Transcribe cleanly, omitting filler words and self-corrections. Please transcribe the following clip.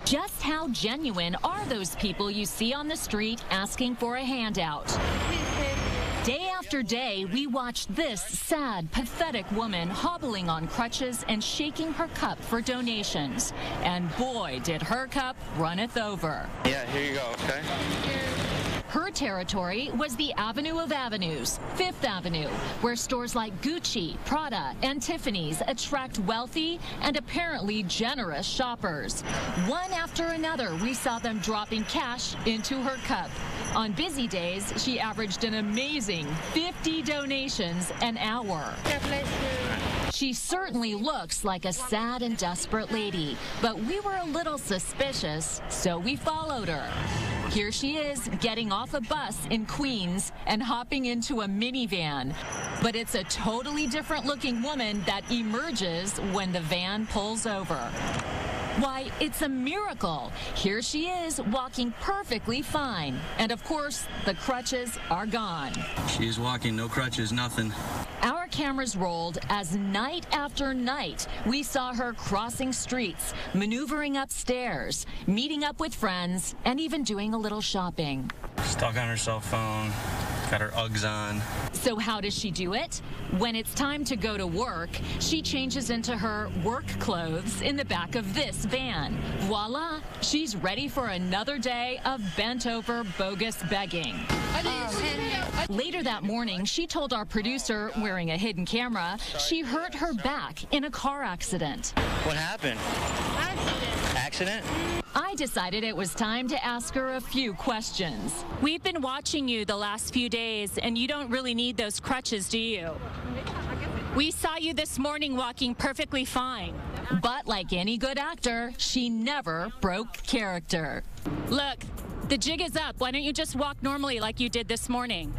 Just how genuine are those people you see on the street asking for a handout? Day after day, we watched this sad, pathetic woman hobbling on crutches and shaking her cup for donations. And boy, did her cup runneth over. Yeah, here you go, okay? Her territory was the Avenue of Avenues, Fifth Avenue, where stores like Gucci, Prada, and Tiffany's attract wealthy and apparently generous shoppers. One after another, we saw them dropping cash into her cup. On busy days, she averaged an amazing 50 donations an hour. She certainly looks like a sad and desperate lady, but we were a little suspicious, so we followed her. Here she is, getting off a bus in Queens and hopping into a minivan. But it's a totally different looking woman that emerges when the van pulls over. Why, it's a miracle. Here she is, walking perfectly fine. And of course, the crutches are gone. She's walking, no crutches, nothing. Our cameras rolled as night after night, we saw her crossing streets, maneuvering upstairs, meeting up with friends, and even doing a little shopping. Stuck on her cell phone, got her Uggs on. So how does she do it? When it's time to go to work, she changes into her work clothes in the back of this van. Voila, she's ready for another day of bent-over bogus begging. Later that morning, she told our producer, wearing a hidden camera, she hurt her back in a car accident. What happened? Accident? I decided it was time to ask her a few questions. We've been watching you the last few days, and you don't really need those crutches, do you? We saw you this morning walking perfectly fine. But like any good actor, she never broke character. Look, the jig is up. Why don't you just walk normally like you did this morning?